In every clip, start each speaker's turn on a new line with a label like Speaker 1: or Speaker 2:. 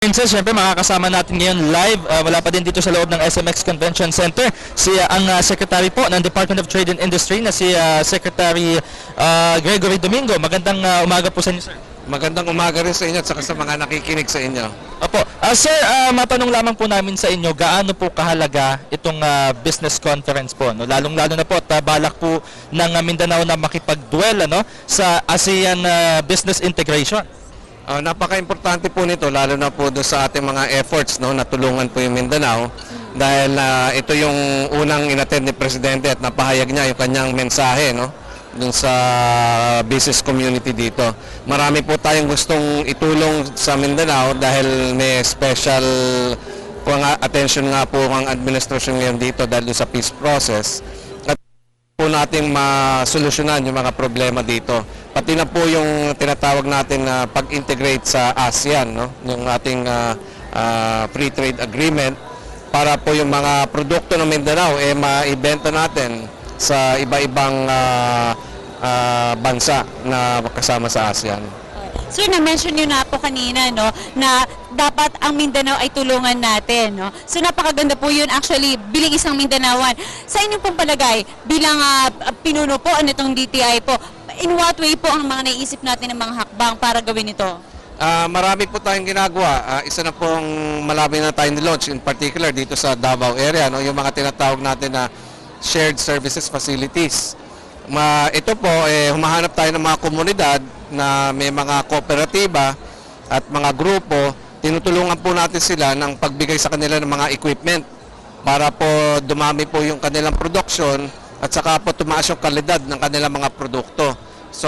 Speaker 1: Princess, syempre makakasama natin ngayon live, wala pa din dito sa loob ng SMX Convention Center, ang Secretary po ng Department of Trade and Industry na si Secretary Gregory Domingo. Magandang umaga po sa inyo, sir.
Speaker 2: Magandang umaga rin sa inyo at saka sa mga nakikinig sa inyo.
Speaker 1: Opo. Sir, matanong lamang po namin sa inyo, gaano po kahalaga itong business conference po? No? Lalong-lalo na po at balak po ng Mindanao na makipag-duel sa ASEAN Business Integration.
Speaker 2: Napaka-importante po nito lalo na po doon sa ating mga efforts na tulungan po yung Mindanao dahil ito yung unang inattend ni Presidente at napahayag niya yung kanyang mensahe doon sa business community dito. Marami po tayong gustong itulong sa Mindanao dahil may special attention nga po ang administrasyon ngayon dito dahil sa peace process. Po nating masolusyonan yung mga problema dito. Pati na po yung tinatawag natin na pag-integrate sa ASEAN, yung ating free trade agreement para po yung mga produkto ng Mindanao maibenta natin sa iba-ibang bansa na kasama sa ASEAN.
Speaker 3: Sir, na-mention nyo na po kanina na dapat ang Mindanao ay tulungan natin. So napakaganda po yun actually bilang isang Mindanaoan. Sa inyong pong palagay, bilang pinuno po nitong DTI po, in what way po ang mga naisip natin ng mga hakbang para gawin ito?
Speaker 2: Marami po tayong ginagawa. Isa na pong malami na tayong launch in particular dito sa Davao area, yung mga tinatawag natin na shared services facilities. Ito po, humahanap tayo ng mga komunidad na may mga kooperatiba at mga grupo. Tinutulungan po natin sila ng pagbigay sa kanila ng mga equipment para po dumami po yung kanilang production at saka po tumaas yung kalidad ng kanilang mga produkto. So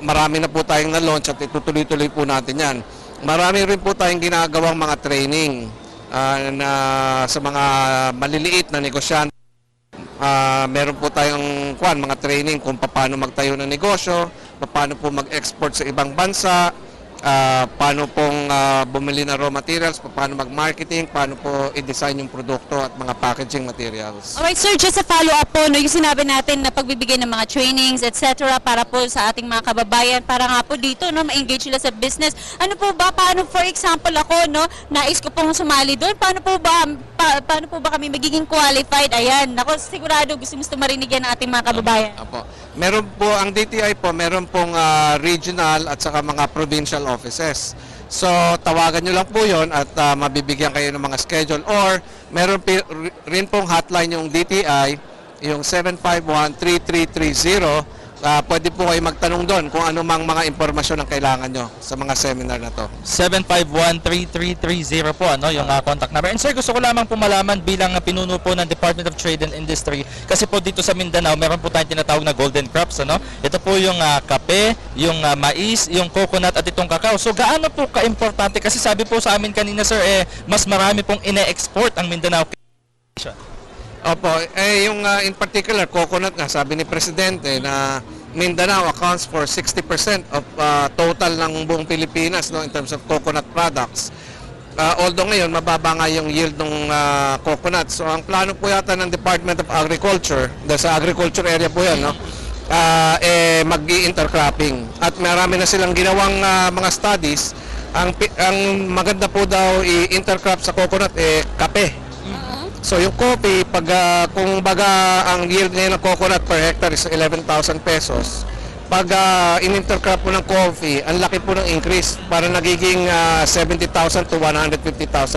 Speaker 2: marami na po tayong na-launch at itutuloy-tuloy po natin yan. Marami rin po tayong ginagawang mga training sa mga maliliit na negosyante. Meron po tayong mga training kung paano magtayo ng negosyo, paano po mag-export sa ibang bansa, paano pong bumili ng raw materials, paano mag-marketing, paano po i-design yung produkto at mga packaging materials.
Speaker 3: Alright sir, just a follow-up po, yung sinabi natin na pagbibigay ng mga trainings, etc. para po sa ating mga kababayan, para nga po dito, ma-engage sila sa business. Ano po ba, paano for example ako, nais ko pong sumali doon, paano po ba kami magiging qualified? Ayan, ako sigurado gusto marinig yan ng ating mga kababayan.
Speaker 2: Apo. Meron po, ang DTI po, meron pong regional at saka mga provincial offices. So, tawagan nyo lang po yon at mabibigyan kayo ng mga schedule. Or, meron rin pong hotline yung DTI, yung 751-3330. Pwede po kayo magtanong doon kung ano mang mga impormasyon ang kailangan nyo sa mga seminar na to.
Speaker 1: 751-3330 po, yung contact number. And sir, gusto ko lamang po malaman bilang pinuno po ng Department of Trade and Industry, kasi po dito sa Mindanao, meron po tayong tinatawag na golden crops, Ito po yung kape, yung mais, yung coconut at itong kakao. So, gaano po ka-importante? Kasi sabi po sa amin kanina, sir, mas marami pong ine-export ang Mindanao.
Speaker 2: Opo, yung in particular, coconut nga, sabi ni Presidente na Mindanao accounts for 60% of total ng buong Pilipinas in terms of coconut products. Although ngayon, mababa nga yung yield ng coconut. So, ang plano po yata ng Department of Agriculture, dahil sa agriculture area po yan, mag-i-intercropping. At marami na silang ginawang mga studies. Ang maganda po daw i-intercrop sa coconut, kape. So yung coffee, kung baga ang yield ngayon ng coconut per hectare is 11,000 pesos, pag in-intercrop mo ng coffee, ang laki po ng increase para nagiging 70,000 to 150,000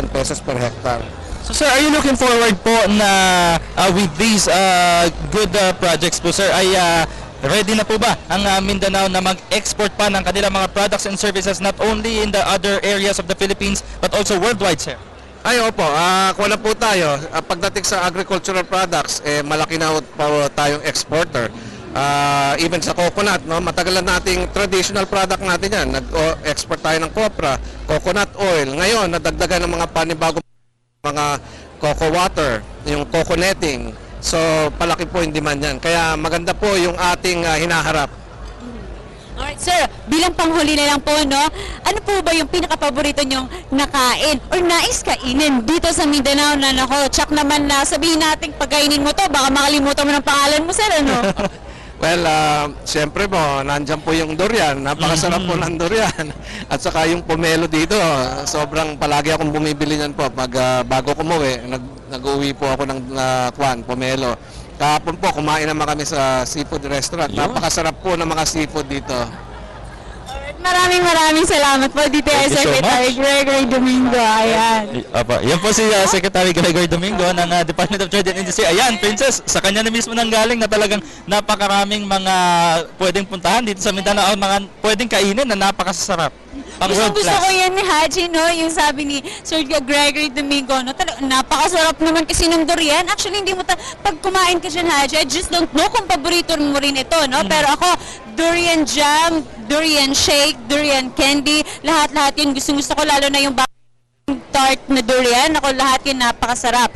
Speaker 2: pesos per hectare.
Speaker 1: So sir, are you looking forward po na with these good projects po sir, ay ready na po ba ang Mindanao na mag-export pa ng kanilang mga products and services not only in the other areas of the Philippines but also worldwide, sir?
Speaker 2: Ay, opo. Kung na po tayo, pagdating sa agricultural products, malaki na po tayong exporter. Even sa coconut, matagal na nating traditional product natin yan. Nag-export tayo ng copra, coconut oil. Ngayon, nadagdagan ng mga panibagong mga cocoa water, yung coconutting. So, palaki po yung demand yan. Kaya maganda po yung ating hinaharap.
Speaker 3: Alright, sir, bilang panghuli na lang po, ano po ba yung pinaka-paborito nyong nakain or nais kainin dito sa Mindanao na tsak naman na sabihin natin pagkainin mo to, baka makalimutan mo ng pangalan mo, sir,
Speaker 2: Well, siyempre po, nandyan po yung durian. Napakasarap po ng durian. At saka yung pomelo dito, sobrang palagi akong bumibili niyan po. Pag bago ko umuwi, nag-uwi po ako ng pomelo. Kahapon po, kumain naman kami sa seafood restaurant.
Speaker 1: Yun.
Speaker 2: Napakasarap po ng mga seafood dito.
Speaker 3: Maraming salamat po dito
Speaker 1: Thank you so
Speaker 3: Secretary
Speaker 1: much.
Speaker 3: Gregory Domingo. Ayan.
Speaker 1: Apa, yan po si Secretary Gregory Domingo ng Department of Trade and Industry. Ayan, Princess, sa kanya na mismo nang galing na talagang napakaraming mga pwedeng puntahan dito sa Mindanao, mga pwedeng kainin na napakasarap. Pang world
Speaker 3: Gusto
Speaker 1: class.
Speaker 3: ko yan ni Haji, no? Yung sabi ni Sir Gregory Domingo, no? Napakasarap naman kasi ng durian. Actually, hindi mo pag kumain ka dyan, Haji, I just don't know kung paborito mo rin ito, no? Pero ako, durian jam, durian shake, durian candy, lahat-lahat yun gusto ko, lalo na yung tart na durian. Ako, lahat yun napakasarap.